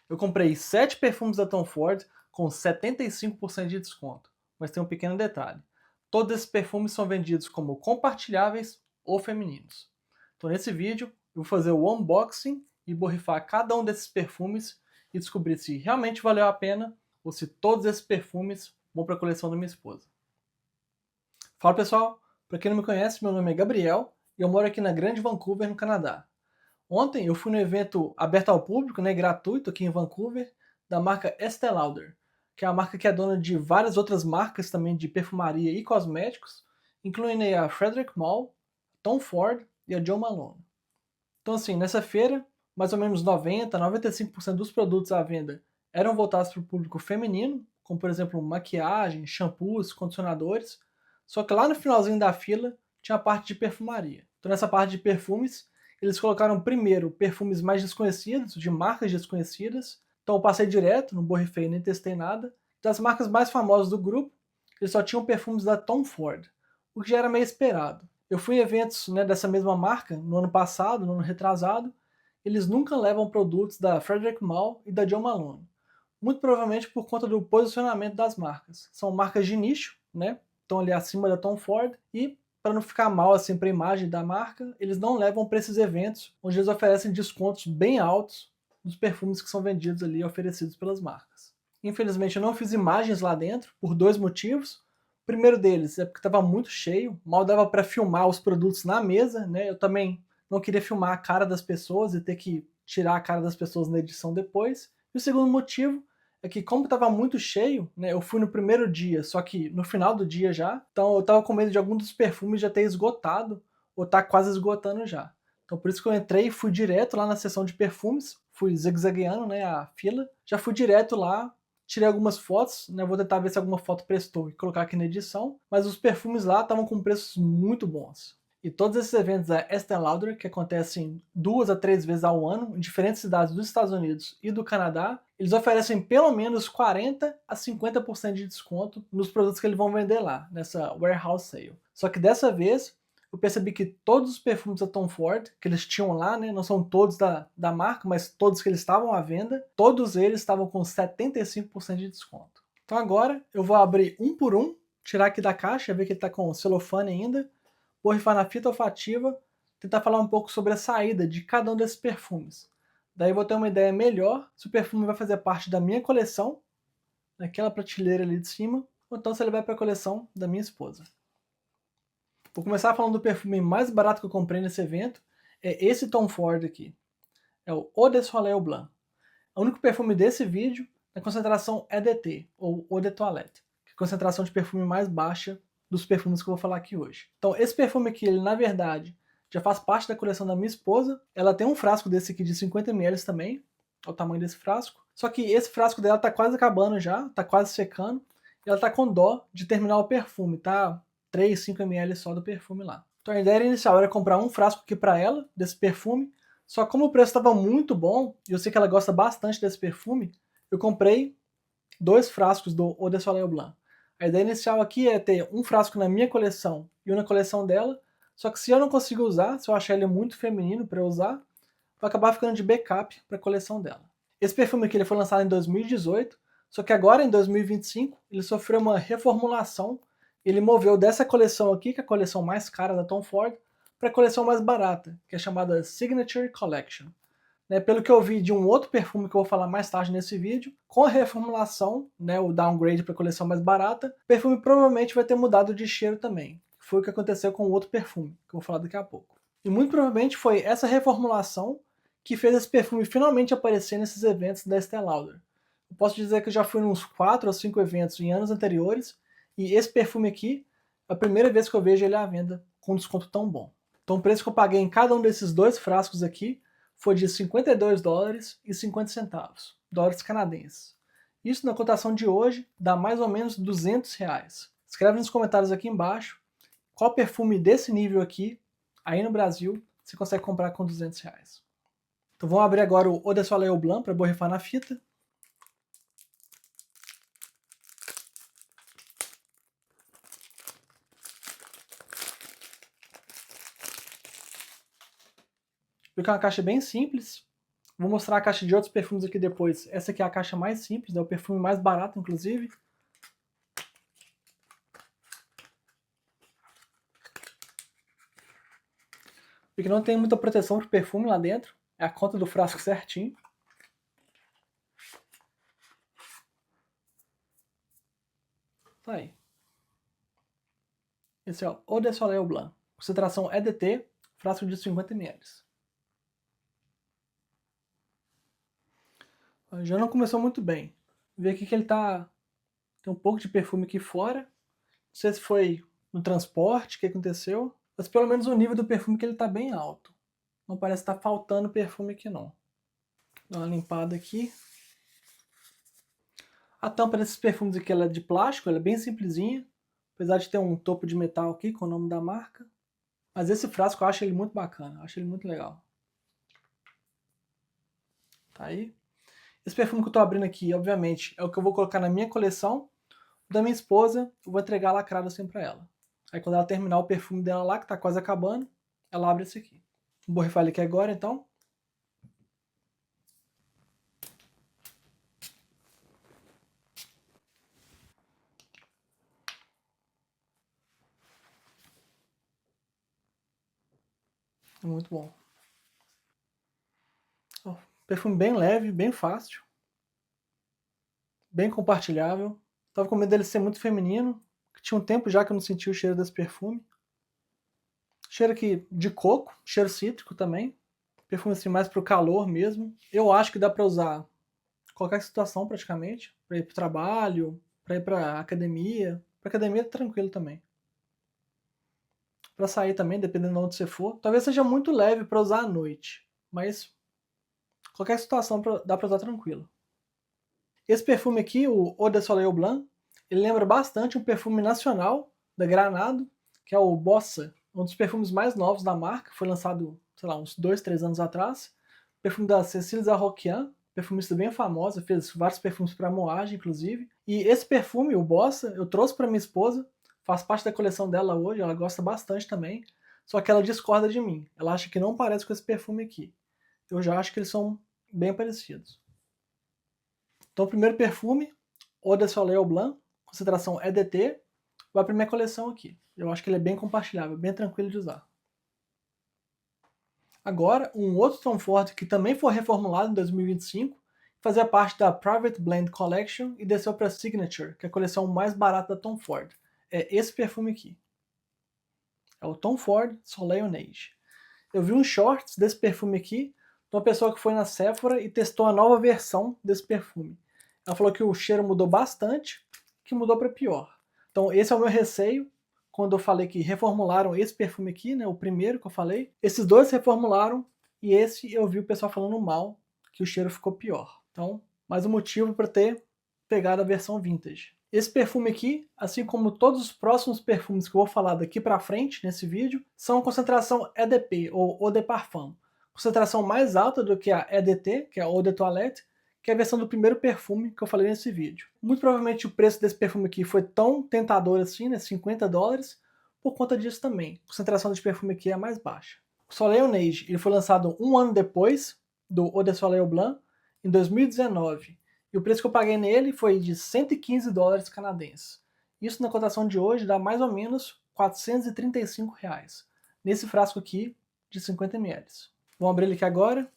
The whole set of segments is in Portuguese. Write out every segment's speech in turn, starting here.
Eu comprei 7 perfumes da Tom Ford com 75% de desconto, mas tem um pequeno detalhe. Todos esses perfumes são vendidos como compartilháveis ou femininos. Então nesse vídeo eu vou fazer o unboxing e borrifar cada um desses perfumes e descobrir se realmente valeu a pena ou se todos esses perfumes vão para a coleção da minha esposa. Fala pessoal, para quem não me conhece, meu nome é Gabriel e eu moro aqui na Grande Vancouver, no Canadá. Ontem eu fui no evento aberto ao público, né, gratuito aqui em Vancouver, da marca Estée Lauder, que é a marca que é dona de várias outras marcas também de perfumaria e cosméticos, incluindo aí a Frederic Malle, Tom Ford e a Jo Malone. Então assim, nessa feira, mais ou menos 90-95% dos produtos à venda eram voltados para o público feminino, como por exemplo maquiagem, shampoos, condicionadores, só que lá no finalzinho da fila tinha a parte de perfumaria. Então nessa parte de perfumes, eles colocaram primeiro perfumes mais desconhecidos, de marcas desconhecidas, então eu passei direto, não borrifei nem testei nada. Das marcas mais famosas do grupo, eles só tinham perfumes da Tom Ford, o que já era meio esperado. Eu fui em eventos, né, dessa mesma marca no ano passado, no ano retrasado. Eles nunca levam produtos da Frederic Malle e da Jo Malone. Muito provavelmente por conta do posicionamento das marcas. São marcas de nicho, né? Estão ali acima da Tom Ford e para não ficar mal assim para a imagem da marca, eles não levam para esses eventos onde eles oferecem descontos bem altos nos perfumes que são vendidos ali, oferecidos pelas marcas. Infelizmente eu não fiz imagens lá dentro por dois motivos. O primeiro deles é porque estava muito cheio, mal dava para filmar os produtos na mesa, né? Eu também não queria filmar a cara das pessoas e ter que tirar a cara das pessoas na edição depois. E o segundo motivo é que como estava muito cheio, né, eu fui no primeiro dia, só que no final do dia já, então eu estava com medo de algum dos perfumes já ter esgotado ou tá quase esgotando já. Então por isso que eu entrei e fui direto lá na seção de perfumes, fui zigue-zagueando, né, a fila, já fui direto lá, tirei algumas fotos, né, vou tentar ver se alguma foto prestou e colocar aqui na edição, mas os perfumes lá estavam com preços muito bons. E todos esses eventos da Estée Lauder, que acontecem 2 a 3 vezes ao ano, em diferentes cidades dos Estados Unidos e do Canadá, eles oferecem pelo menos 40 a 50% de desconto nos produtos que eles vão vender lá, nessa warehouse sale. Só que dessa vez, eu percebi que todos os perfumes da Tom Ford, que eles tinham lá, né, não são todos da marca, mas todos que eles estavam à venda, todos eles estavam com 75% de desconto. Então agora eu vou abrir um por um, tirar aqui da caixa, ver que ele está com celofane ainda, borrifar na fita olfativa, tentar falar um pouco sobre a saída de cada um desses perfumes. Daí eu vou ter uma ideia melhor se o perfume vai fazer parte da minha coleção, naquela prateleira ali de cima, ou então se ele vai para a coleção da minha esposa. Vou começar falando do perfume mais barato que eu comprei nesse evento, é esse Tom Ford aqui. É o Eau de Soleil Blanc. O único perfume desse vídeo, a concentração EDT, ou Eau de Toilette, que é a concentração de perfume mais baixa dos perfumes que eu vou falar aqui hoje. Então esse perfume aqui, ele na verdade já faz parte da coleção da minha esposa. Ela tem um frasco desse aqui de 50 ml também, é o tamanho desse frasco. Só que esse frasco dela tá quase acabando já, tá quase secando. E ela tá com dó de terminar o perfume, tá 3, 5 ml só do perfume lá. Então a ideia inicial era comprar um frasco aqui para ela, desse perfume. Só que como o preço estava muito bom, e eu sei que ela gosta bastante desse perfume, eu comprei 2 frascos do Eau de Soleil Blanc. A ideia inicial aqui é ter um frasco na minha coleção e um na coleção dela, só que se eu não consigo usar, se eu achar ele muito feminino para eu usar, vai acabar ficando de backup para a coleção dela. Esse perfume aqui ele foi lançado em 2018, só que agora em 2025 ele sofreu uma reformulação. Ele moveu dessa coleção aqui, que é a coleção mais cara da Tom Ford, para a coleção mais barata, que é chamada Signature Collection. Né, pelo que eu vi de um outro perfume que eu vou falar mais tarde nesse vídeo, com a reformulação, né, o downgrade para a coleção mais barata, o perfume provavelmente vai ter mudado de cheiro também. Foi o que aconteceu com o outro perfume, que eu vou falar daqui a pouco. E muito provavelmente foi essa reformulação que fez esse perfume finalmente aparecer nesses eventos da Estée Lauder. Eu posso dizer que eu já fui uns 4 ou 5 eventos em anos anteriores, e esse perfume aqui é a primeira vez que eu vejo ele à venda com um desconto tão bom. Então o preço que eu paguei em cada um desses 2 frascos aqui foi de 52 dólares e 50 centavos, dólares canadenses. Isso na cotação de hoje dá mais ou menos 200 reais. Escreve nos comentários aqui embaixo qual perfume desse nível aqui, aí no Brasil, você consegue comprar com 200 reais. Então vamos abrir agora o Eau de Soleil Blanc para borrifar na fita. Fica uma caixa bem simples, Vou mostrar a caixa de outros perfumes aqui depois. Essa aqui é a caixa mais simples, é o perfume mais barato, inclusive. Porque não tem muita proteção pro perfume lá dentro. É a conta do frasco certinho. Tá aí. Esse é o Eau de Soleil Blanc. Concentração EDT, frasco de 50 ml. Já não começou muito bem. Vê aqui que ele tá... Tem um pouco de perfume aqui fora. Não sei se foi no transporte, o que aconteceu. Mas pelo menos o nível do perfume que ele tá bem alto. Não parece estar faltando perfume aqui não. Dá uma limpada aqui. A tampa desses perfumes aqui ela é de plástico, ela é bem simplesinha. Apesar de ter um topo de metal aqui com o nome da marca. Mas esse frasco eu acho ele muito bacana, eu acho ele muito legal. Tá aí. Esse perfume que eu tô abrindo aqui, obviamente, é o que eu vou colocar na minha coleção. O da minha esposa, eu vou entregar lacrado assim pra ela. Aí quando ela terminar o perfume dela lá, que tá quase acabando, ela abre esse aqui. Vou borrifar ele aqui agora, então. Muito bom. Ó, perfume bem leve, bem fácil. Bem compartilhável. Tava com medo dele ser muito feminino. Tinha um tempo já que eu não sentia o cheiro desse perfume. Cheiro aqui de coco, cheiro cítrico também. Perfume assim mais pro calor mesmo. Eu acho que dá pra usar em qualquer situação praticamente. Pra ir pro trabalho, pra ir pra academia. Pra academia tá tranquilo também. Pra sair também, dependendo de onde você for. Talvez seja muito leve pra usar à noite. Mas qualquer situação dá pra usar tranquilo. Esse perfume aqui, o Eau de Soleil Blanc, ele lembra bastante um perfume nacional da Granado, que é o Bossa, um dos perfumes mais novos da marca, foi lançado, sei lá, uns 2, 3 anos atrás. Perfume da Cécile Zaroquian, perfumista bem famosa, fez vários perfumes para Moage, inclusive. E esse perfume, o Bossa, eu trouxe para minha esposa, faz parte da coleção dela hoje, ela gosta bastante também, só que ela discorda de mim. Ela acha que não parece com esse perfume aqui. Eu já acho que eles são bem parecidos. Então, o primeiro perfume, Eau de Soleil Blanc, concentração EDT, vai para minha coleção aqui. Eu acho que ele é bem compartilhável, bem tranquilo de usar. Agora, um outro Tom Ford que também foi reformulado em 2025, fazia parte da Private Blend Collection e desceu para Signature, que é a coleção mais barata da Tom Ford. É esse perfume aqui. É o Tom Ford Soleil Neige. Eu vi uns shorts desse perfume aqui, de uma pessoa que foi na Sephora e testou a nova versão desse perfume. Ela falou que o cheiro mudou bastante, que mudou para pior. Então esse é o meu receio, quando eu falei que reformularam esse perfume aqui, né, o primeiro que eu falei. Esses dois reformularam e esse eu vi o pessoal falando mal, que o cheiro ficou pior. Então, mais um motivo para ter pegado a versão vintage. Esse perfume aqui, assim como todos os próximos perfumes que eu vou falar daqui para frente nesse vídeo, são concentração EDP, ou Eau de Parfum. Concentração mais alta do que a EDT, que é a Eau de Toilette, que é a versão do primeiro perfume que eu falei nesse vídeo. Muito provavelmente o preço desse perfume aqui foi tão tentador assim, né, $50, por conta disso também. A concentração desse perfume aqui é mais baixa. O Soleil Neige, ele foi lançado um ano depois do Eau de Soleil Blanc, em 2019. E o preço que eu paguei nele foi de $115 canadenses. Isso na cotação de hoje dá mais ou menos R$435. Nesse frasco aqui de 50 ml. Vamos abrir ele aqui agora.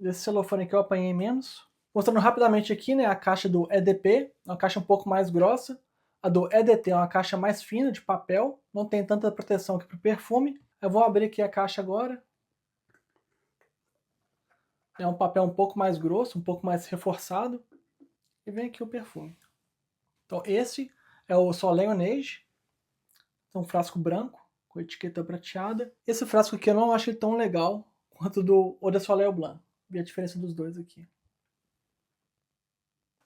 Esse celofane aqui eu apanhei menos. Mostrando rapidamente aqui, né, a caixa do EDP, uma caixa um pouco mais grossa. A do EDT é uma caixa mais fina, de papel, não tem tanta proteção aqui para o perfume. Eu vou abrir aqui a caixa agora. É um papel um pouco mais grosso, um pouco mais reforçado. E vem aqui o perfume. Então esse é o Soleil Neige, é um frasco branco, com etiqueta prateada. Esse frasco aqui eu não acho ele tão legal quanto do Eau de Soleil Blanc. Vê a diferença dos dois aqui.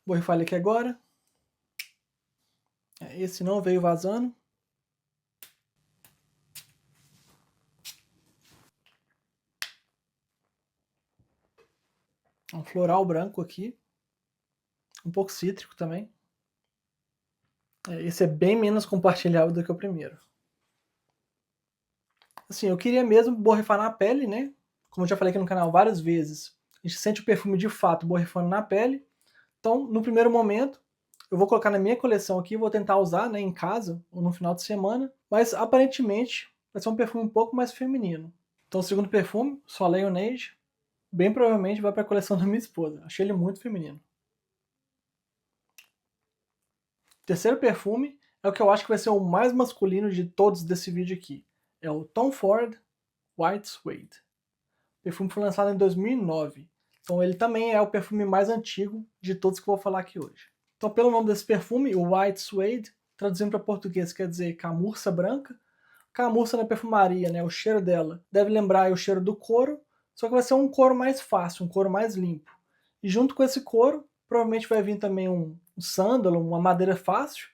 Vou rifar ele aqui agora. Esse não veio vazando. Um floral branco aqui. Um pouco cítrico também. Esse é bem menos compartilhável do que o primeiro. Assim, eu queria mesmo borrifar na pele, né? Como eu já falei aqui no canal várias vezes, a gente sente o perfume de fato borrifando na pele. Então, no primeiro momento, eu vou colocar na minha coleção aqui, vou tentar usar, né, em casa ou no final de semana, mas aparentemente vai ser um perfume um pouco mais feminino. Então, o segundo perfume, Soleil Neige, bem provavelmente vai para a coleção da minha esposa. Achei ele muito feminino. O terceiro perfume é o que eu acho que vai ser o mais masculino de todos desse vídeo aqui. É o Tom Ford White Suede. O perfume foi lançado em 2009. Então ele também é o perfume mais antigo de todos que eu vou falar aqui hoje. Então pelo nome desse perfume, o White Suede, traduzindo para português quer dizer camurça branca. Camurça na perfumaria, né, o cheiro dela deve lembrar o cheiro do couro, só que vai ser um couro mais fácil, um couro mais limpo. E junto com esse couro, provavelmente vai vir também um sândalo, uma madeira fácil,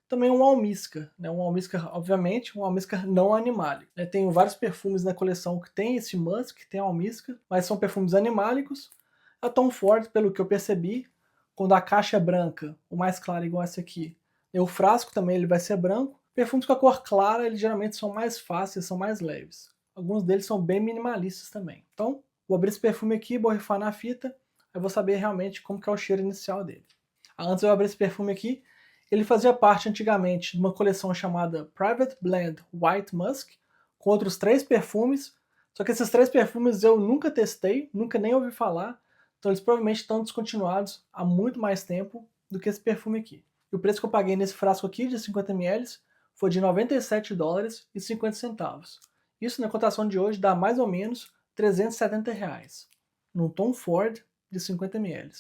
também um almíscar, né? Um almíscar, obviamente, um almíscar não animálico. Tenho vários perfumes na coleção que tem esse musk, que tem almíscar, mas são perfumes animálicos. A Tom Ford, pelo que eu percebi, quando a caixa é branca, o mais claro igual esse aqui, e o frasco também ele vai ser branco. Perfumes com a cor clara, eles geralmente são mais fáceis, são mais leves. Alguns deles são bem minimalistas também. Então, vou abrir esse perfume aqui, borrifar na fita, eu vou saber realmente como que é o cheiro inicial dele. Antes de eu abrir esse perfume aqui, ele fazia parte antigamente de uma coleção chamada Private Blend White Musk, com outros 3 perfumes, só que esses 3 perfumes eu nunca testei, nunca nem ouvi falar, então eles provavelmente estão descontinuados há muito mais tempo do que esse perfume aqui. E o preço que eu paguei nesse frasco aqui de 50 ml foi de $97,50. Isso na cotação de hoje dá mais ou menos R$370, num Tom Ford de 50 ml.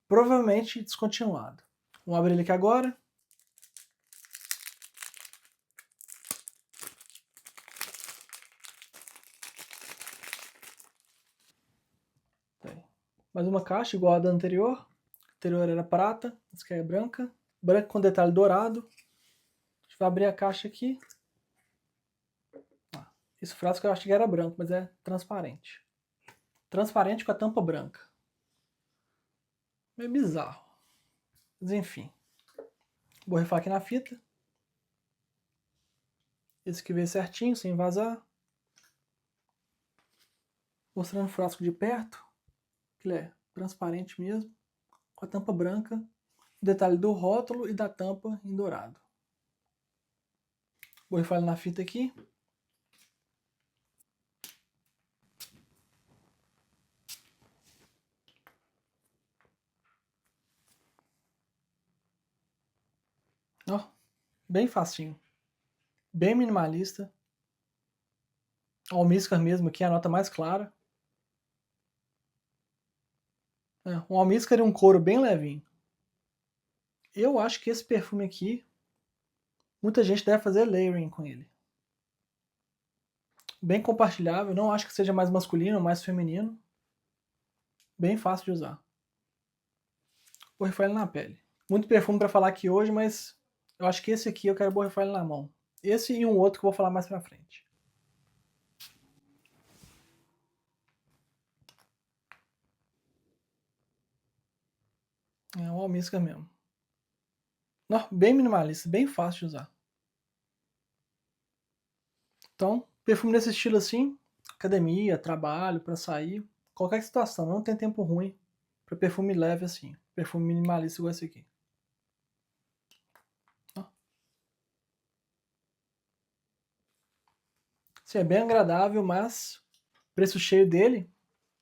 Provavelmente descontinuado. Vamos abrir ele aqui agora. Mais uma caixa igual a da anterior. A anterior era prata, essa aqui é branca. Branca com detalhe dourado. A gente vai abrir a caixa aqui. Esse frasco eu acho que era branco, mas é transparente. Transparente com a tampa branca. Meio bizarro. Mas enfim. Vou borrifar aqui na fita. Esse aqui veio certinho, sem vazar. Mostrando o frasco de perto. Ele é transparente mesmo. Com a tampa branca. O detalhe do rótulo e da tampa em dourado. Vou borrifar ele na fita aqui. Ó, bem facinho. Bem minimalista. O almíscar mesmo aqui é a nota mais clara. Um almíscar e um couro bem levinho. Eu acho que esse perfume aqui, muita gente deve fazer layering com ele. Bem compartilhável, não acho que seja mais masculino ou mais feminino. Bem fácil de usar. Vou borrifar ele na pele. Muito perfume para falar aqui hoje, mas eu acho que esse aqui eu quero borrifar ele na mão. Esse e um outro que eu vou falar mais pra frente. É um almíscar mesmo. Não, bem minimalista, bem fácil de usar. Então, perfume desse estilo assim, academia, trabalho, para sair, qualquer situação, não tem tempo ruim para perfume leve assim, perfume minimalista igual esse aqui. Sim, é bem agradável, mas preço cheio dele,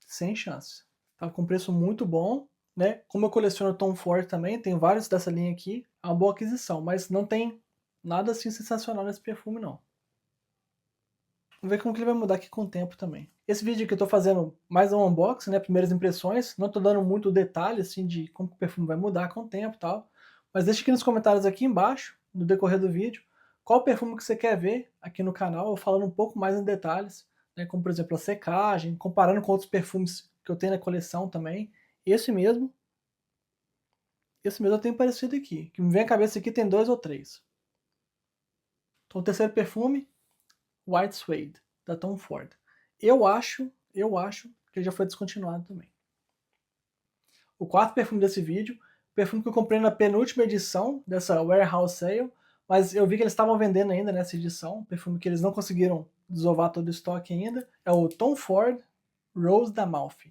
sem chance. Tá com preço muito bom, né? Como eu coleciono Tom Ford também, tem vários dessa linha aqui, é uma boa aquisição, mas não tem nada assim sensacional nesse perfume não. Vamos ver como que ele vai mudar aqui com o tempo também. Esse vídeo aqui eu tô fazendo mais um unboxing, né, primeiras impressões, não tô dando muito detalhe assim de como que o perfume vai mudar com o tempo e tal, mas deixa aqui nos comentários aqui embaixo, no decorrer do vídeo, qual perfume que você quer ver aqui no canal, eu falando um pouco mais em detalhes, né, como por exemplo a secagem, comparando com outros perfumes que eu tenho na coleção também. Esse mesmo eu tenho parecido aqui, que me vem à cabeça aqui tem 2 ou 3. Então o terceiro perfume, White Suede, da Tom Ford. Eu acho que ele já foi descontinuado também. O quarto perfume desse vídeo Perfume que eu comprei na penúltima edição dessa Warehouse Sale, mas eu vi que eles estavam vendendo ainda nessa edição, perfume que eles não conseguiram desovar todo o estoque ainda, é o Tom Ford Rose d'Amalfi.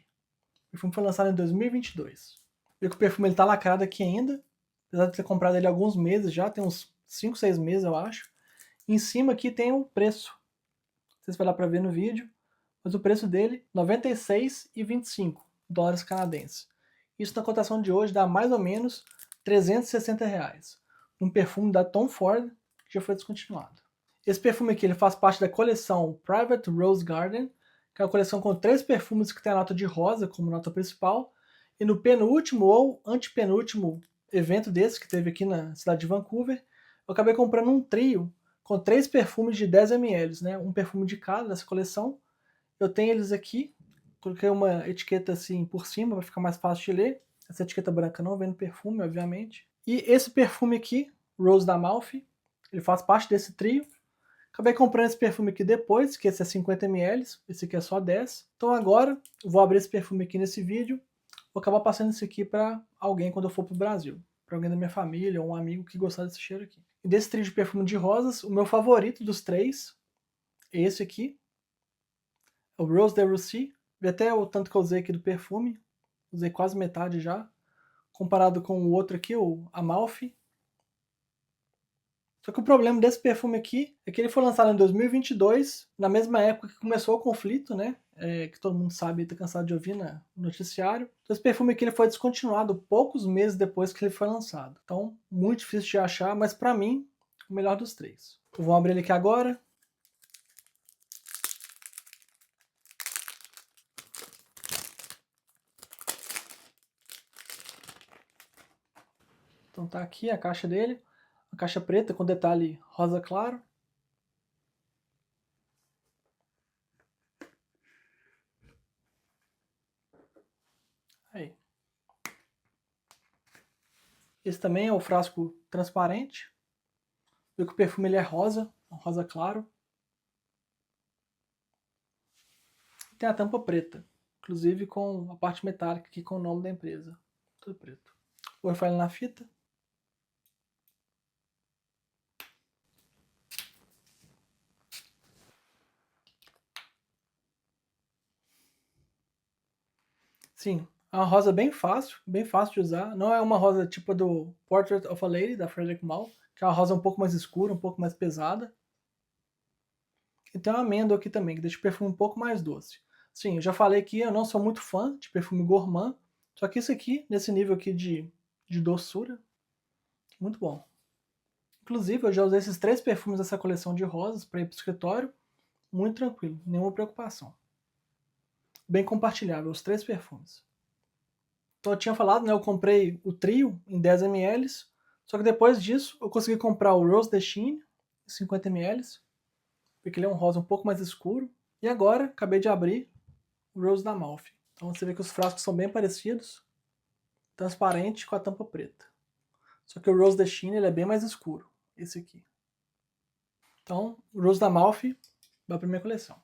O perfume foi lançado em 2022. Vê que o perfume ele tá lacrado aqui ainda, apesar de ter comprado ele há alguns meses já, tem uns 5, 6 meses eu acho. Em cima aqui tem o preço, não sei se vai dar pra ver no vídeo, mas o preço dele, $96,25 canadenses. Isso na cotação de hoje dá mais ou menos R$360. Um perfume da Tom Ford que já foi descontinuado. Esse perfume aqui ele faz parte da coleção Private Rose Garden, que é uma coleção com 3 perfumes que tem a nota de rosa como nota principal. E no penúltimo ou antepenúltimo evento desse que teve aqui na cidade de Vancouver, eu acabei comprando um trio com 3 perfumes de 10 ml, né? Um perfume de cada dessa coleção. Eu tenho eles aqui, coloquei uma etiqueta assim por cima para ficar mais fácil de ler. Essa etiqueta branca não vem no perfume, obviamente. E esse perfume aqui, Rose d'Amalfi, ele faz parte desse trio. Acabei comprando esse perfume aqui depois, que esse é 50 ml, esse aqui é só 10. Então agora eu vou abrir esse perfume aqui nesse vídeo, vou acabar passando esse aqui para alguém quando eu for pro Brasil. Para alguém da minha família ou um amigo que gostar desse cheiro aqui. E desse trio de perfume de rosas, o meu favorito dos 3 é esse aqui, o Rose de Russie. Vê até o tanto que eu usei aqui do perfume, usei quase metade já, comparado com o outro aqui, o Amalfi. Só que o problema desse perfume aqui é que ele foi lançado em 2022, na mesma época que começou o conflito, né? Que todo mundo sabe e tá cansado de ouvir no noticiário. Então esse perfume aqui ele foi descontinuado poucos meses depois que ele foi lançado. Então, muito difícil de achar, mas pra mim, o melhor dos 3. Eu vou abrir ele aqui agora. Então tá aqui a caixa dele. Uma caixa preta com detalhe rosa claro. Aí. Esse também é o frasco transparente. Vê que o perfume ele é rosa, um rosa claro. Tem a tampa preta, inclusive com a parte metálica aqui com o nome da empresa. Tudo preto. Vou enfiar ele na fita. Sim, é uma rosa bem fácil de usar. Não é uma rosa tipo do Portrait of a Lady, da Frederic Malle, que é uma rosa um pouco mais escura, um pouco mais pesada. E tem uma amêndoa aqui também, que deixa o perfume um pouco mais doce. Sim, eu já falei que eu não sou muito fã de perfume gourmand, só que isso aqui, nesse nível aqui de doçura, muito bom. Inclusive, eu já usei esses 3 perfumes dessa coleção de rosas para ir para o escritório, muito tranquilo, nenhuma preocupação. Bem compartilhável, os 3 perfumes. Então eu tinha falado, né, eu comprei o trio em 10 ml, só que depois disso eu consegui comprar o Rose de Chine, em 50 ml, porque ele é um rosa um pouco mais escuro. E agora, acabei de abrir o Rose d'Amalfi. Então você vê que os frascos são bem parecidos, transparente com a tampa preta. Só que o Rose de Chine ele é bem mais escuro, esse aqui. Então, o Rose d'Amalfi vai para minha coleção.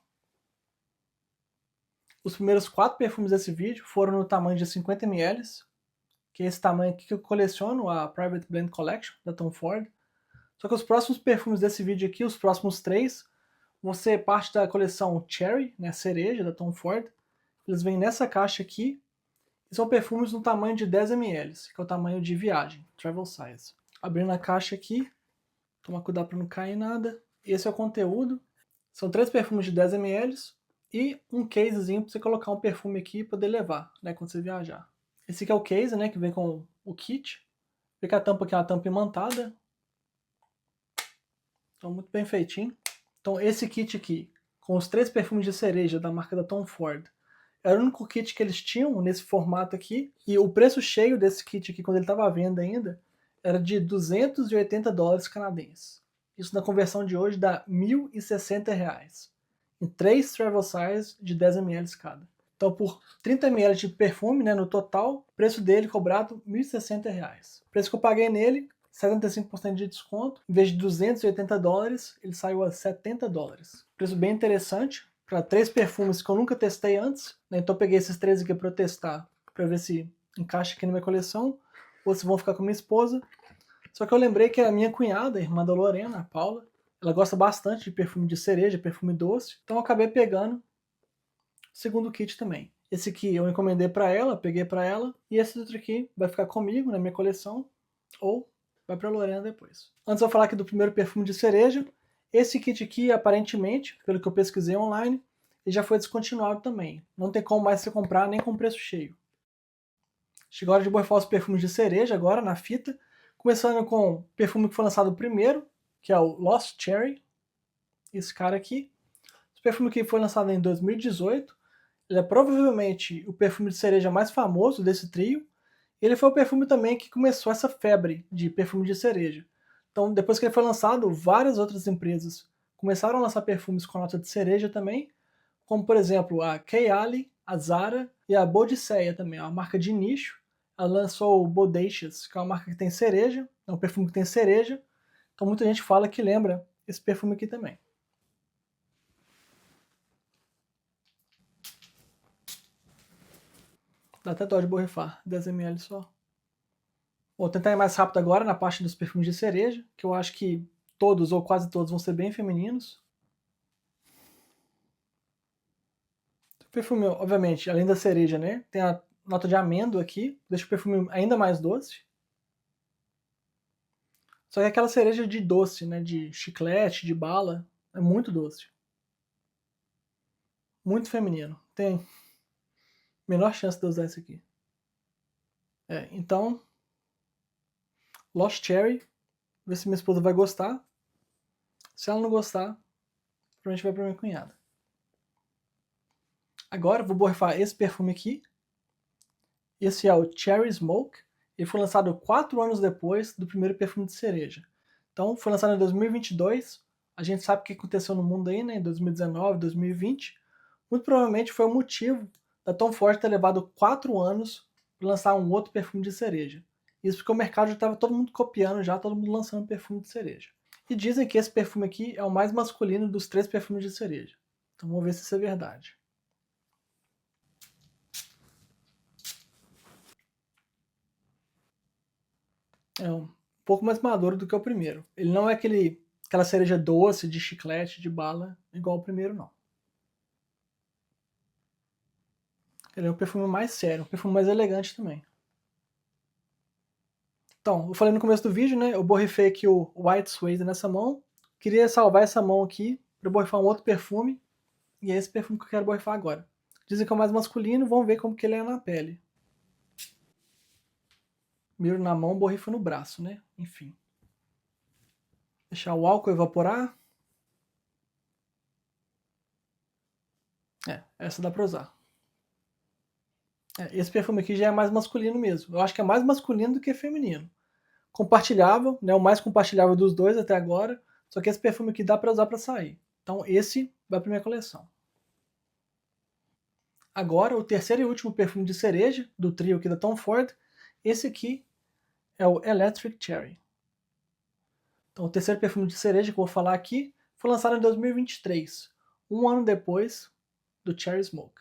Os primeiros 4 perfumes desse vídeo foram no tamanho de 50 ml, que é esse tamanho aqui que eu coleciono, a Private Blend Collection, da Tom Ford. Só que os próximos perfumes desse vídeo aqui, os próximos 3, vão ser parte da coleção Cherry, né, cereja, da Tom Ford. Eles vêm nessa caixa aqui, e são perfumes no tamanho de 10 ml, que é o tamanho de viagem, Travel Size. Abrindo a caixa aqui, toma cuidado para não cair nada. Esse é o conteúdo. São 3 perfumes de 10 ml e um casezinho para você colocar um perfume aqui e poder levar, né, quando você viajar. Esse aqui é o case, né, que vem com o kit. Vê que a tampa aqui é uma tampa imantada. Então, muito bem feitinho. Então, esse kit aqui, com os 3 perfumes de cereja da marca da Tom Ford, era o único kit que eles tinham nesse formato aqui. E o preço cheio desse kit aqui, quando ele estava à venda ainda, era de $280 canadenses. Isso na conversão de hoje dá R$1.060. Em 3 travel size de 10 ml cada. Então, por 30 ml de perfume, né, no total, o preço dele cobrado R$1.060. O preço que eu paguei nele, 75% de desconto. Em vez de $280, ele saiu a $70. Preço bem interessante para 3 perfumes que eu nunca testei antes. Né, então, eu peguei esses 3 aqui para testar, para ver se encaixa aqui na minha coleção. ou se vão ficar com minha esposa. Só que eu lembrei que a minha cunhada, a irmã da Lorena, a Paula, ela gosta bastante de perfume de cereja, perfume doce. Então eu acabei pegando o segundo kit também. Esse aqui eu encomendei para ela, peguei para ela. E esse outro aqui vai ficar comigo na minha coleção. Ou vai para a Lorena depois. Antes eu falar aqui do primeiro perfume de cereja. Esse kit aqui, aparentemente, pelo que eu pesquisei online, ele já foi descontinuado também. Não tem como mais você comprar nem com preço cheio. Chegou a hora de borrifar os perfumes de cereja agora na fita. Começando com o perfume que foi lançado primeiro, que é o Lost Cherry. Esse cara aqui. Esse perfume que foi lançado em 2018. Ele é provavelmente o perfume de cereja mais famoso desse trio. Ele foi o perfume também que começou essa febre de perfume de cereja. Então, depois que ele foi lançado, várias outras empresas começaram a lançar perfumes com nota de cereja também, como por exemplo a Kayali, a Zara e a Bodyceia também, é uma marca de nicho. Ela lançou o Bodacious, que é uma marca que tem cereja, é um perfume que tem cereja. Então muita gente fala que lembra esse perfume aqui também. Dá até dó de borrifar, 10 ml só. Vou tentar ir mais rápido agora na parte dos perfumes de cereja, que eu acho que todos ou quase todos vão ser bem femininos. O perfume, obviamente, além da cereja, né, tem a nota de amêndoa aqui, deixa o perfume ainda mais doce. Só que aquela cereja de doce, né, de chiclete, de bala, é muito doce. Muito feminino. Tem menor chance de eu usar esse aqui. Então, Lost Cherry, ver se minha esposa vai gostar. Se ela não gostar, provavelmente vai pra minha cunhada. Agora eu vou borrifar esse perfume aqui. Esse é o Cherry Smoke. Ele foi lançado 4 anos depois do primeiro perfume de cereja. Então, foi lançado em 2022. A gente sabe o que aconteceu no mundo aí, né, em 2019, 2020. Muito provavelmente foi o motivo da Tom Ford ter levado 4 anos para lançar um outro perfume de cereja. Isso porque o mercado já estava todo mundo copiando, já todo mundo lançando perfume de cereja. E dizem que esse perfume aqui é o mais masculino dos 3 perfumes de cereja. Então vamos ver se isso é verdade. É um pouco mais maduro do que o primeiro. Ele não é aquela cereja doce, de chiclete, de bala, igual o primeiro, não. Ele é um perfume mais sério, um perfume mais elegante também. Então, eu falei no começo do vídeo, né? Eu borrifei aqui o White Suede nessa mão. Queria salvar essa mão aqui para borrifar um outro perfume. E é esse perfume que eu quero borrifar agora. Dizem que é o mais masculino, vamos ver como que ele é na pele. Miro na mão, borrifo no braço, né? Enfim. Deixar o álcool evaporar. Essa dá pra usar. Esse perfume aqui já é mais masculino mesmo. Eu acho que é mais masculino do que feminino. Compartilhável, né? O mais compartilhável dos dois até agora. Só que esse perfume aqui dá pra usar pra sair. Então esse vai pra minha coleção. Agora, o terceiro e último perfume de cereja do trio aqui da Tom Ford. Esse aqui é o Electric Cherry. Então, o terceiro perfume de cereja que eu vou falar aqui foi lançado em 2023, um ano depois do Cherry Smoke.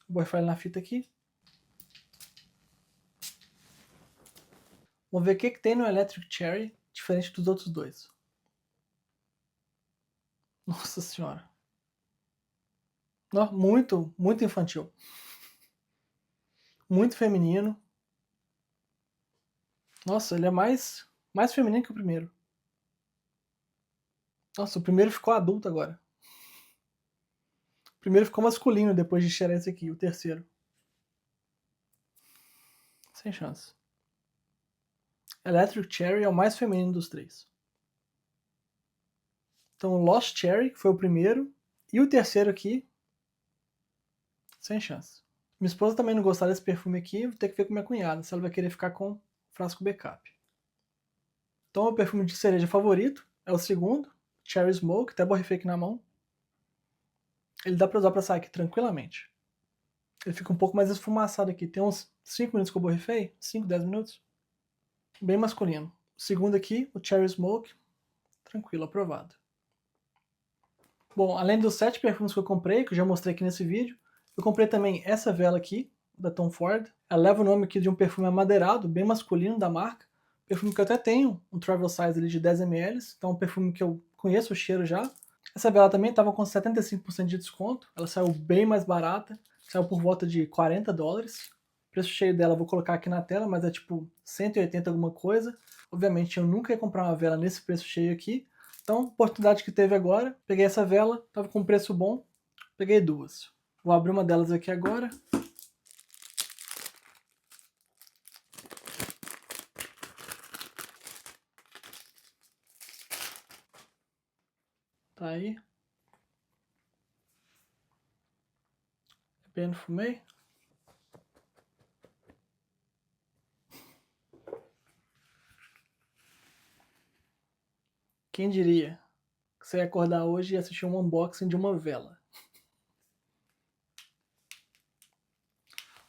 Vou borrifar ele na fita aqui. Vamos ver o que tem no Electric Cherry, diferente dos outros dois. Nossa senhora. Muito, muito infantil. Muito feminino. Nossa, ele é mais feminino que o primeiro. Nossa, o primeiro ficou adulto agora. O primeiro ficou masculino depois de cheirar esse aqui, o terceiro. Sem chance. Electric Cherry é o mais feminino dos três. Então, Lost Cherry, que foi o primeiro, e o terceiro aqui, sem chance. Minha esposa também não gostar desse perfume aqui, vou ter que ver com minha cunhada, se ela vai querer ficar com frasco backup. Então, o perfume de cereja favorito é o segundo, Cherry Smoke, até borrifei aqui na mão. Ele dá pra usar pra sair aqui tranquilamente. Ele fica um pouco mais esfumaçado aqui, tem uns 5 minutos que eu borrifei, 5, 10 minutos. Bem masculino. O segundo aqui, o Cherry Smoke, tranquilo, aprovado. Bom, além dos 7 perfumes que eu comprei, que eu já mostrei aqui nesse vídeo, eu comprei também essa vela aqui, da Tom Ford. Ela leva o nome aqui de um perfume amadeirado, bem masculino da marca. Perfume que eu até tenho, um travel size ali de 10 ml, então é um perfume que eu conheço o cheiro já. Essa vela também estava com 75% de desconto, ela saiu bem mais barata, saiu por volta de $40. O preço cheio dela eu vou colocar aqui na tela, mas é tipo 180 alguma coisa. Obviamente eu nunca ia comprar uma vela nesse preço cheio aqui, então oportunidade que teve agora, peguei essa vela, estava com um preço bom, peguei duas. Vou abrir uma delas aqui agora. Tá aí. Bem fumei. Quem diria que você ia acordar hoje e assistir um unboxing de uma vela?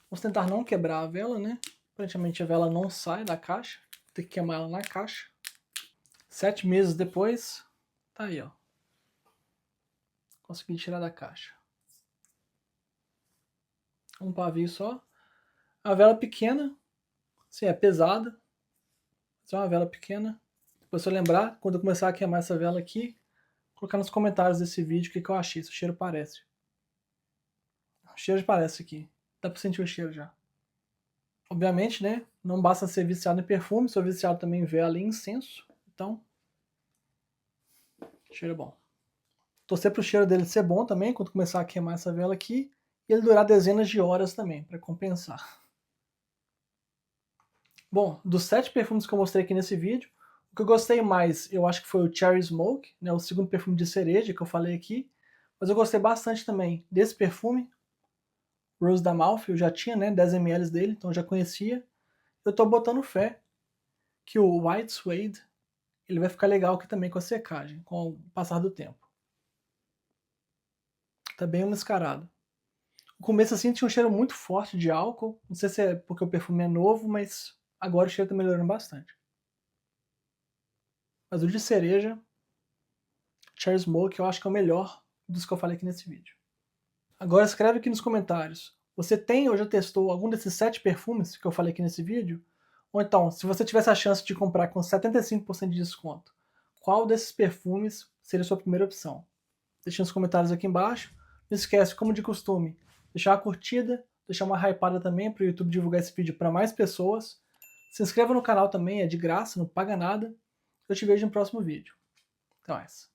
Vamos tentar não quebrar a vela, né? Aparentemente a vela não sai da caixa. Vou ter que queimar ela na caixa. 7 meses depois, tá aí, ó. Consegui tirar da caixa. Um pavio só. A vela pequena, sim, é pesada. Mas é uma vela pequena. Depois, se eu lembrar, quando eu começar a queimar essa vela aqui, colocar nos comentários desse vídeo o que eu achei, se o cheiro parece. O cheiro parece aqui. Dá pra sentir o cheiro já. Obviamente, né? Não basta ser viciado em perfume, sou viciado também em vela e incenso. Então, cheiro é bom. Torcer pro cheiro dele ser bom também, quando começar a queimar essa vela aqui. E ele durar dezenas de horas também, para compensar. Bom, dos 7 perfumes que eu mostrei aqui nesse vídeo, o que eu gostei mais, eu acho que foi o Cherry Smoke, né, o segundo perfume de cereja que eu falei aqui. Mas eu gostei bastante também desse perfume, Rose da Malfi. Eu já tinha, né, 10 ml dele, então eu já conhecia. Eu tô botando fé que o White Suede, ele vai ficar legal aqui também com a secagem, com o passar do tempo. Tá bem mascarado. No começo assim tinha um cheiro muito forte de álcool, não sei se é porque o perfume é novo, mas agora o cheiro tá melhorando bastante. Mas o de cereja, Cherry Smoke, eu acho que é o melhor dos que eu falei aqui nesse vídeo. Agora escreve aqui nos comentários, você tem ou já testou algum desses 7 perfumes que eu falei aqui nesse vídeo? Ou então, se você tivesse a chance de comprar com 75% de desconto, qual desses perfumes seria a sua primeira opção? Deixa nos comentários aqui embaixo. Não esquece, como de costume, deixar uma curtida, deixar uma hypada também para o YouTube divulgar esse vídeo para mais pessoas. Se inscreva no canal também, é de graça, não paga nada. Eu te vejo no próximo vídeo. Até mais.